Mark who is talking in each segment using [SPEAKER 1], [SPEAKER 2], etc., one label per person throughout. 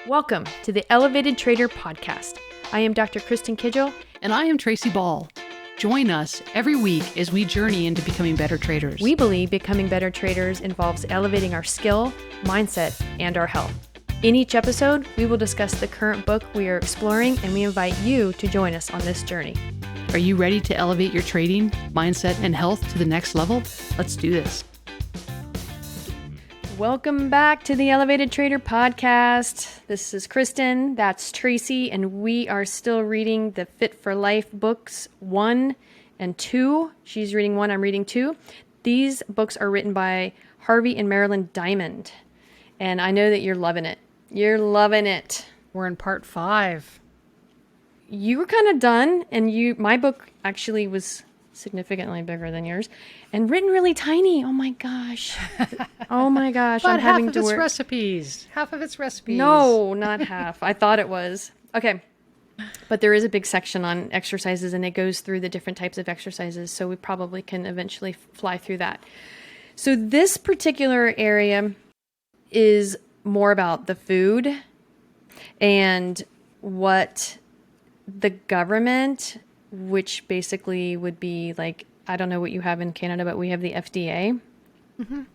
[SPEAKER 1] Welcome to the Elevated Trader Podcast. I am Dr. Kristin Kidgel.
[SPEAKER 2] And I am Tracy Ball. Join us every week as we journey into becoming better traders.
[SPEAKER 1] We believe becoming better traders involves elevating our skill, mindset, and our health. In each episode, we will discuss the current book we are exploring, and we invite you to join us on this journey.
[SPEAKER 2] Are you ready to elevate your trading, mindset, and health to the next level? Let's do this.
[SPEAKER 1] Welcome back to the Elevated Trader Podcast. This is Kristin, that's Tracy, and we are still reading the Fit for Life books 1 and 2. She's reading 1, I'm reading 2. These books are written by Harvey and Marilyn Diamond, and I know that you're loving it. You're loving it.
[SPEAKER 2] We're in part 5.
[SPEAKER 1] You were kind of done, and my book actually was significantly bigger than yours and written really tiny. Oh my gosh. Oh my gosh.
[SPEAKER 2] But half of its recipes. Half of its recipes.
[SPEAKER 1] No, not half. I thought it was. Okay. But there is a big section on exercises, and it goes through the different types of exercises. So we probably can eventually fly through that. So this particular area is more about the food and what the government, which basically would be like, I don't know what you have in Canada, but we have the FDA, Food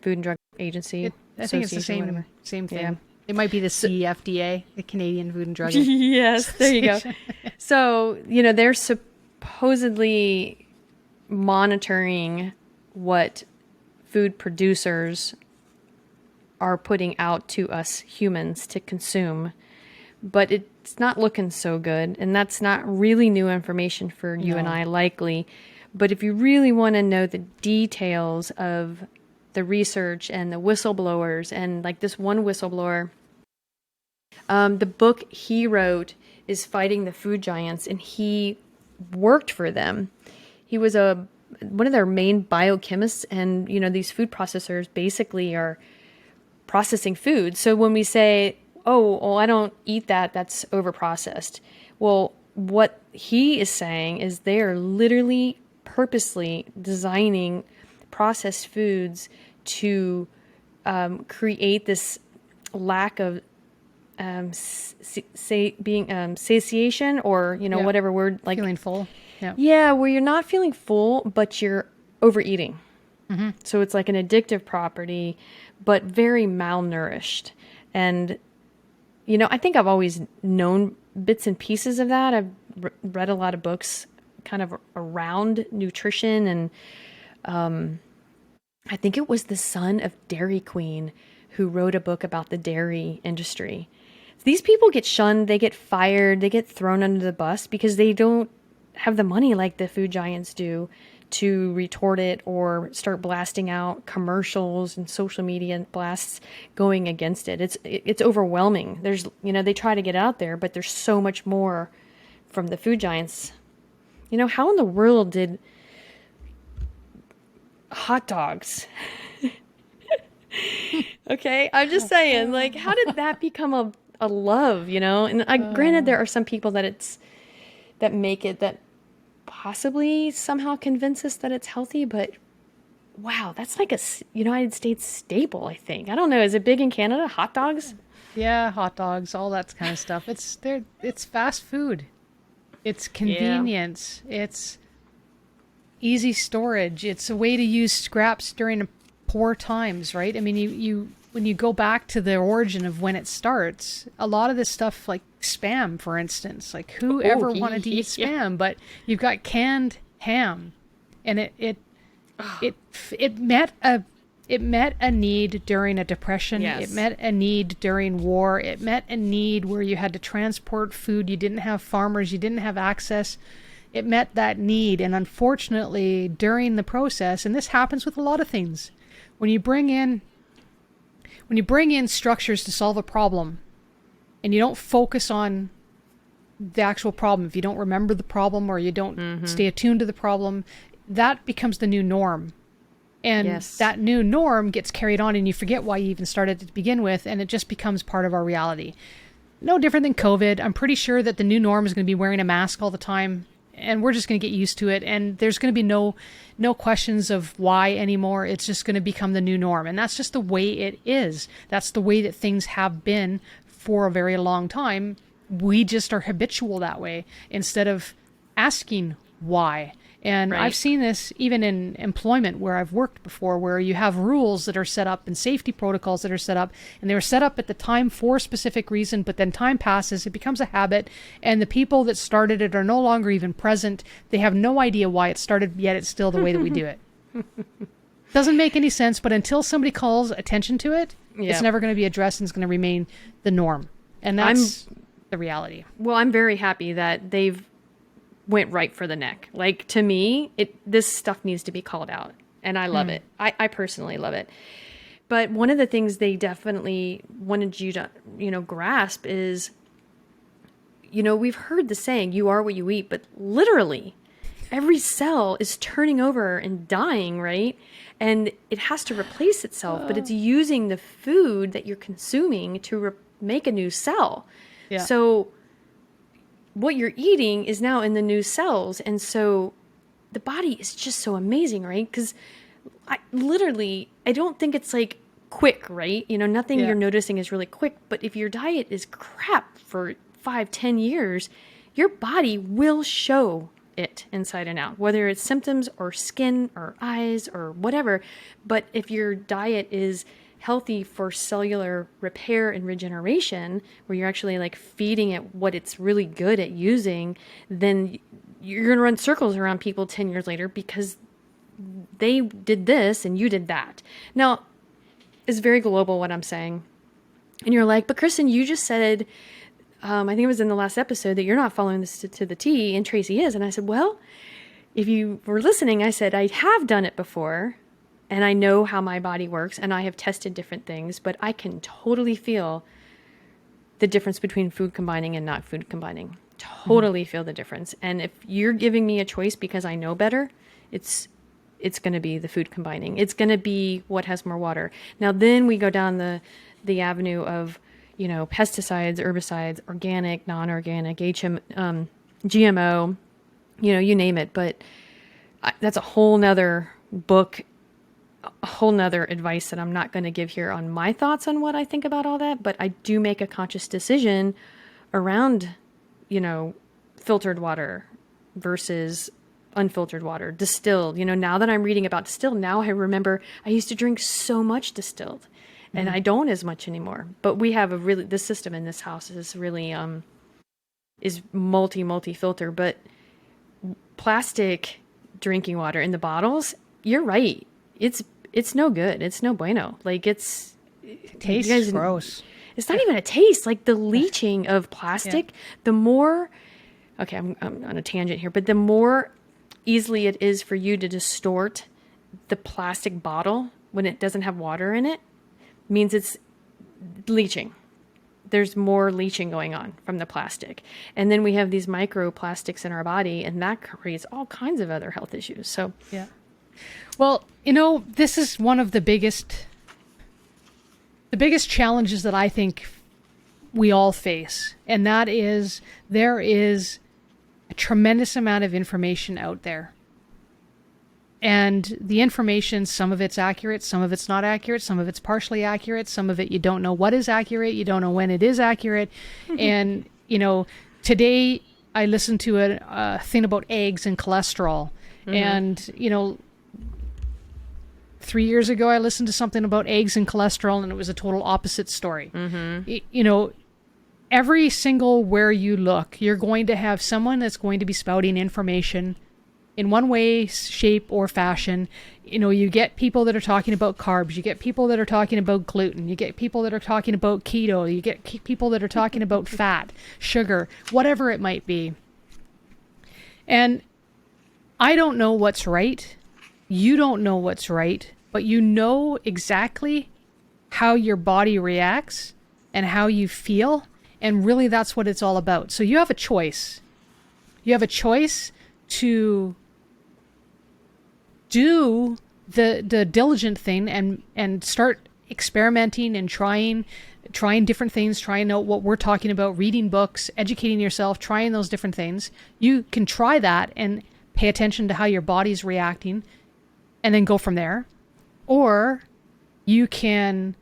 [SPEAKER 1] and Drug Agency.
[SPEAKER 2] I think it's the same thing. Yeah. It might be the CFDA, the Canadian Food and Drug
[SPEAKER 1] Yes, there you go. So, they're supposedly monitoring what food producers are putting out to us humans to consume, but it's not looking so good, and that's not really new information for you and I, likely. But if you really want to know the details of the research and the whistleblowers, and like this one whistleblower, the book he wrote is Fighting the Food Giants, and he worked for them. He was one of their main biochemists, and these food processors basically are processing food. So when we say, oh, well, I don't eat that, that's overprocessed. Well, what he is saying is they are literally purposely designing processed foods to create this lack of satiation, or whatever word, like
[SPEAKER 2] feeling full.
[SPEAKER 1] Yeah, where you're not feeling full, but you're overeating. Mm-hmm. So it's like an addictive property, but very malnourished. And I think I've always known bits and pieces of that. I've read a lot of books kind of around nutrition, and I think it was the son of Dairy Queen who wrote a book about the dairy industry. These people get shunned, they get fired, they get thrown under the bus because they don't have the money like the food giants do to retort it or start blasting out commercials and social media blasts going against it. It's overwhelming. There's, they try to get out there, but there's so much more from the food giants. How in the world did hot dogs? Okay, I'm just saying, like, how did that become a love, And granted, there are some people that make it that possibly somehow convince us that it's healthy, but wow, that's like a United States staple, I think. I don't know. Is it big in Canada? Hot dogs?
[SPEAKER 2] Yeah, hot dogs, all that kind of stuff. It's fast food. It's convenience. Yeah. It's easy storage. It's a way to use scraps during poor times, right? I mean, you when you go back to the origin of when it starts, a lot of this stuff, like Spam, for instance, like who ever wanted to eat Spam? But you've got canned ham, and it met a need during a depression.
[SPEAKER 1] Yes.
[SPEAKER 2] It met a need during war. It met a need where you had to transport food. You didn't have farmers. You didn't have access. It met that need, and unfortunately, during the process, and this happens with a lot of things, when you bring in structures to solve a problem, and you don't focus on the actual problem, if you don't remember the problem or you don't stay attuned to the problem, that becomes the new norm. And that new norm gets carried on, and you forget why you even started to begin with, and it just becomes part of our reality. No different than COVID. I'm pretty sure that the new norm is going to be wearing a mask all the time, and we're just going to get used to it, and there's going to be no questions of why anymore. It's just going to become the new norm, and that's just the way it is. That's the way that things have been for a very long time, we just are habitual that way instead of asking why. And
[SPEAKER 1] Right.
[SPEAKER 2] I've seen this even in employment where I've worked before, where you have rules that are set up and safety protocols that are set up, and they were set up at the time for a specific reason, but then time passes, it becomes a habit, and the people that started it are no longer even present. They have no idea why it started, yet it's still the way that we do it. Doesn't make any sense, but until somebody calls attention to it, it's never going to be addressed, and it's going to remain the norm. And that's the reality.
[SPEAKER 1] Well, I'm very happy that they've went right for the neck. Like, to me, this stuff needs to be called out, and I love it. I personally love it. But one of the things they definitely wanted you to, grasp is, we've heard the saying, you are what you eat, but literally every cell is turning over and dying, right? And it has to replace itself, but it's using the food that you're consuming to make a new cell.
[SPEAKER 2] Yeah.
[SPEAKER 1] So what you're eating is now in the new cells. And so the body is just so amazing, right? Because I don't think it's like quick, right? Nothing you're noticing is really quick. But if your diet is crap for 5-10 years, your body will show it inside and out, whether it's symptoms or skin or eyes or whatever. But if your diet is healthy for cellular repair and regeneration, where you're actually like feeding it what it's really good at using, then you're going to run circles around people 10 years later because they did this and you did that. Now, it's very global what I'm saying. And you're like, but Kristin, you just said, I think it was in the last episode, that you're not following this to the T, and Tracy is. And I said, well, if you were listening, I said, I have done it before. And I know how my body works, and I have tested different things, but I can totally feel the difference between food combining and not food combining. Totally feel the difference. And if you're giving me a choice because I know better, it's going to be the food combining. It's going to be what has more water. Now, then we go down the avenue of, pesticides, herbicides, organic, non-organic, GMO, you name it. But that's a whole nother book, a whole nother advice that I'm not going to give here on my thoughts on what I think about all that. But I do make a conscious decision around, filtered water versus unfiltered water, distilled. Now that I'm reading about distilled, now I remember I used to drink so much distilled, and I don't as much anymore. But we have the system in this house is really, is multi filter, but plastic drinking water in the bottles, you're right. It's no good. It's no bueno. Like it
[SPEAKER 2] tastes gross.
[SPEAKER 1] It's not even a taste. Like the leaching of plastic, the more, okay, I'm on a tangent here, but the more easily it is for you to distort the plastic bottle when it doesn't have water in it, means it's leaching. There's more leaching going on from the plastic. And then we have these microplastics in our body, and that creates all kinds of other health issues. So,
[SPEAKER 2] yeah. Well, this is one of the biggest challenges that I think we all face. And that is, there is a tremendous amount of information out there. And the information, some of it's accurate, some of it's not accurate, some of it's partially accurate, some of it you don't know what is accurate, you don't know when it is accurate. And, today I listened to a thing about eggs and cholesterol. And, 3 years ago, I listened to something about eggs and cholesterol, and it was a total opposite story. Every single where you look, you're going to have someone that's going to be spouting information in one way, shape, or fashion. You get people that are talking about carbs. You get people that are talking about gluten. You get people that are talking about keto. You get people that are talking about fat, sugar, whatever it might be. And I don't know what's right. You don't know what's right, but you know exactly how your body reacts and how you feel. And really, that's what it's all about. So you have a choice. You have a choice to do the diligent thing and start experimenting and trying different things, trying out what we're talking about, reading books, educating yourself, trying those different things. You can try that and pay attention to how your body's reacting and then go from there. Or you can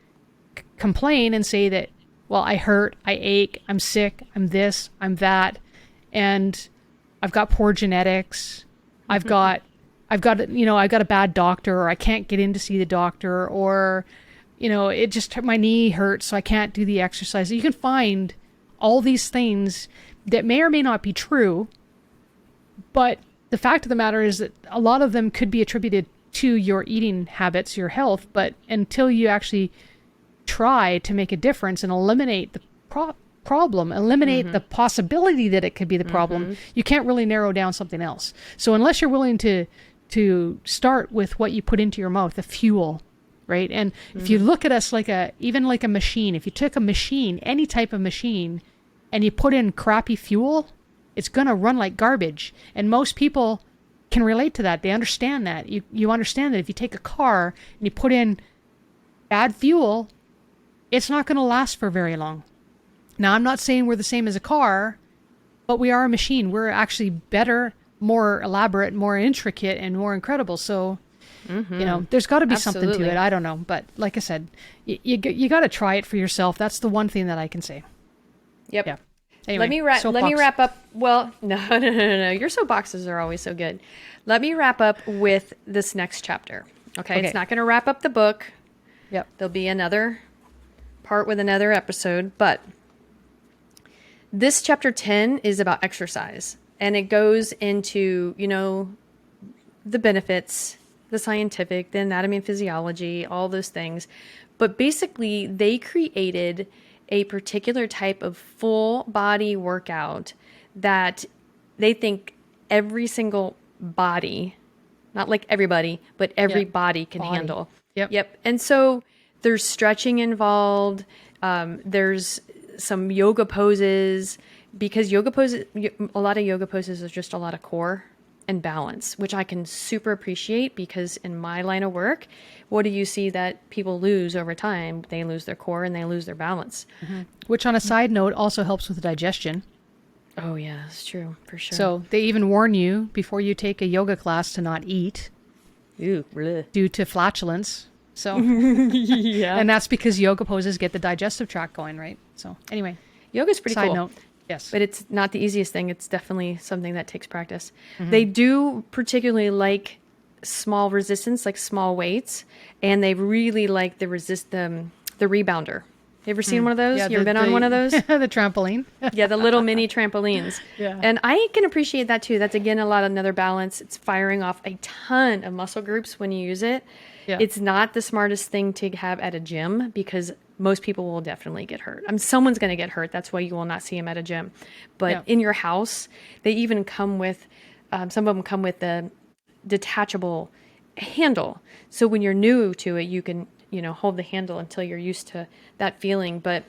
[SPEAKER 2] complain and say that well, I hurt, I ache, I'm sick, I'm this, I'm that, and I've got poor genetics. I've got, I've got a bad doctor, or I can't get in to see the doctor, or, it just, my knee hurts, so I can't do the exercise. You can find all these things that may or may not be true, but the fact of the matter is that a lot of them could be attributed to your eating habits, your health, but until you actually try to make a difference and eliminate the problem, eliminate the possibility that it could be the problem, you can't really narrow down something else. So unless you're willing to start with what you put into your mouth, the fuel, right? And if you look at us even like a machine, if you took a machine, any type of machine, and you put in crappy fuel, it's going to run like garbage. And most people can relate to that. They understand that. You understand that if you take a car and you put in bad fuel, it's not going to last for very long. Now, I'm not saying we're the same as a car, but we are a machine. We're actually better, more elaborate, more intricate, and more incredible. So, there's got to be something to it. I don't know. But like I said, you got to try it for yourself. That's the one thing that I can say.
[SPEAKER 1] Yep.
[SPEAKER 2] Yeah. Anyway,
[SPEAKER 1] let me wrap up. Well, no. Your soapboxes are always so good. Let me wrap up with this next chapter. Okay. It's not going to wrap up the book.
[SPEAKER 2] Yep.
[SPEAKER 1] There'll be another part with another episode, but this chapter 10 is about exercise, and it goes into, the benefits, the scientific, the anatomy and physiology, all those things. But basically, they created a particular type of full body workout that they think every single body, not like everybody, but every body can handle. Yep. And so there's stretching involved. There's some yoga poses, because a lot of yoga poses is just a lot of core and balance, which I can super appreciate, because in my line of work, what do you see that people lose over time? They lose their core and they lose their balance.
[SPEAKER 2] Which, on a side note, also helps with digestion.
[SPEAKER 1] Oh yeah, that's true, for sure.
[SPEAKER 2] So they even warn you before you take a yoga class to not eat.
[SPEAKER 1] Ew,
[SPEAKER 2] due to flatulence. So
[SPEAKER 1] yeah.
[SPEAKER 2] And that's because yoga poses get the digestive tract going, right? So anyway,
[SPEAKER 1] yoga's pretty
[SPEAKER 2] side
[SPEAKER 1] cool.
[SPEAKER 2] note. Yes.
[SPEAKER 1] But it's not the easiest thing. It's definitely something that takes practice. They do particularly like small resistance, like small weights, and they really like the rebounder. You ever seen one of those?
[SPEAKER 2] Yeah,
[SPEAKER 1] You ever been on one of those?
[SPEAKER 2] The trampoline.
[SPEAKER 1] Yeah, the little mini trampolines.
[SPEAKER 2] Yeah.
[SPEAKER 1] And I can appreciate that too. That's, again, another balance. It's firing off a ton of muscle groups when you use it.
[SPEAKER 2] Yeah.
[SPEAKER 1] It's not the smartest thing to have at a gym, because most people will definitely get hurt. Someone's going to get hurt. That's why you will not see them at a gym. But in your house, they even come with, some of them come with a detachable handle. So when you're new to it, you can, hold the handle until you're used to that feeling. But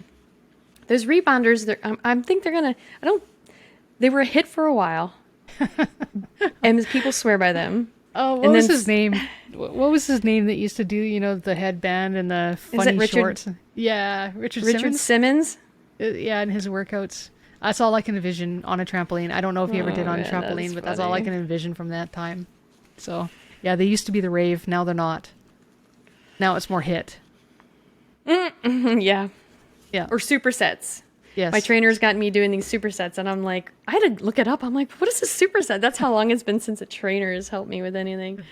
[SPEAKER 1] those rebounders, I think they were a hit for a while. And people swear by them.
[SPEAKER 2] Oh, what was his name? What was his name that used to do, the headband and the funny shorts? Yeah, Richard
[SPEAKER 1] Simmons?
[SPEAKER 2] Yeah, and his workouts. That's all I can envision on a trampoline. I don't know if he ever did on a trampoline, but that's all I can envision from that time. So, yeah, they used to be the rave. Now they're not. Now it's more hit.
[SPEAKER 1] Yeah.
[SPEAKER 2] Yeah.
[SPEAKER 1] Or supersets.
[SPEAKER 2] Yes.
[SPEAKER 1] My trainer's got me doing these supersets, and I'm like, I had to look it up. I'm like, what is a superset? That's how long it's been since a trainer has helped me with anything.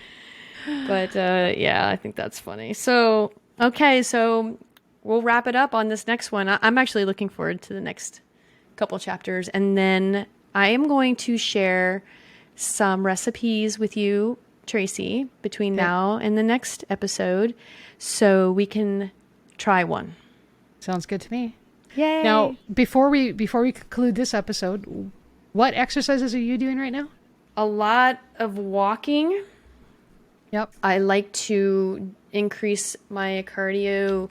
[SPEAKER 1] But yeah, I think that's funny. So, okay, so we'll wrap it up on this next one. I'm actually looking forward to the next couple chapters. And then I am going to share some recipes with you, Tracy, between now and the next episode, so we can try one.
[SPEAKER 2] Sounds good to me.
[SPEAKER 1] Yay.
[SPEAKER 2] Now, before we conclude this episode, what exercises are you doing right now?
[SPEAKER 1] A lot of walking.
[SPEAKER 2] Yep.
[SPEAKER 1] I like to increase my cardio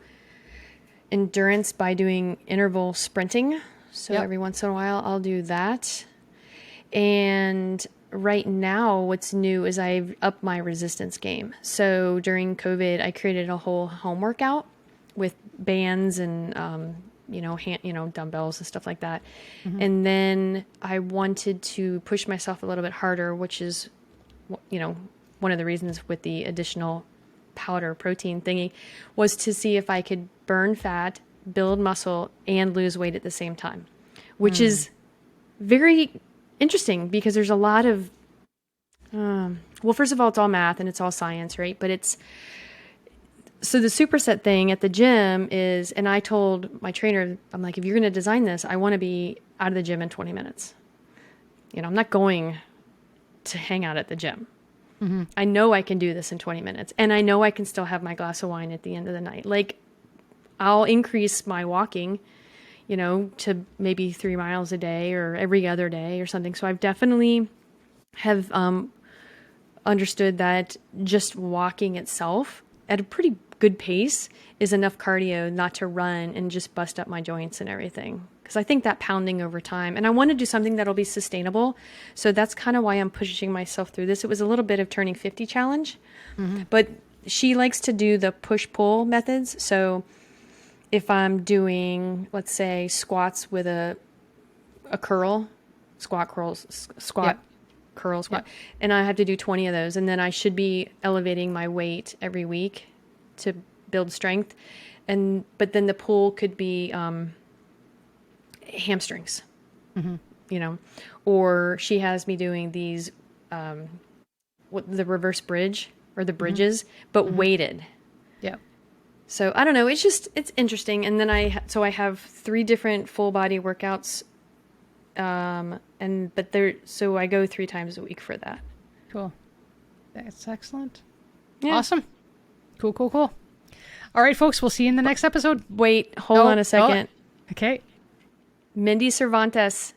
[SPEAKER 1] endurance by doing interval sprinting. So every once in a while I'll do that. And right now what's new is I've upped my resistance game. So during COVID, I created a whole home workout with bands and dumbbells and stuff like that. And then I wanted to push myself a little bit harder, which is, one of the reasons with the additional powder protein thingy, was to see if I could burn fat, build muscle and lose weight at the same time, which is very interesting because there's a lot of, well, first of all, it's all math and it's all science, right? But so the superset thing at the gym is, and I told my trainer, I'm like, if you're going to design this, I want to be out of the gym in 20 minutes. I'm not going to hang out at the gym. Mm-hmm. I know I can do this in 20 minutes, and I know I can still have my glass of wine at the end of the night. Like, I'll increase my walking, to maybe 3 miles a day or every other day or something. So I've definitely have understood that just walking itself at a pretty good pace is enough cardio not to run and just bust up my joints and everything. Because I think that pounding over time, and I want to do something that'll be sustainable. So that's kind of why I'm pushing myself through this. It was a little bit of turning 50 challenge, but she likes to do the push-pull methods. So if I'm doing, let's say, squats with a curl, squat, and I have to do 20 of those, and then I should be elevating my weight every week to build strength. But then the pull could be hamstrings, or she has me doing these, the reverse bridge or the bridges, but weighted. Yeah. So I don't know. It's interesting. And then I have 3 different full body workouts. So I go 3 times a week for that.
[SPEAKER 2] Cool. That's excellent. Yeah. Awesome. Cool. All right, folks, we'll see you in the next episode.
[SPEAKER 1] Wait, hold on a second.
[SPEAKER 2] Okay.
[SPEAKER 1] Mindy Cervantes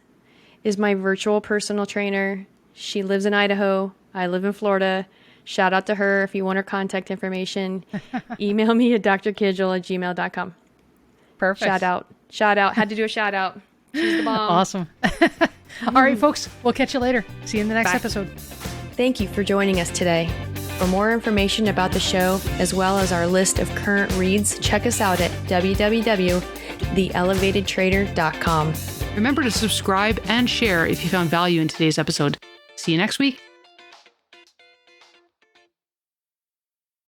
[SPEAKER 1] is my virtual personal trainer. She lives in Idaho. I live in Florida. Shout out to her. If you want her contact information, email me at drkidgel@gmail.com.
[SPEAKER 2] Perfect.
[SPEAKER 1] Shout out. Had to do a shout out. She's the bomb.
[SPEAKER 2] Awesome. All right, folks, we'll catch you later. See you in the next episode.
[SPEAKER 1] Thank you for joining us today. For more information about the show, as well as our list of current reads, check us out at www.theelevatedtrader.com.
[SPEAKER 3] Remember to subscribe and share if you found value in today's episode. See you next week.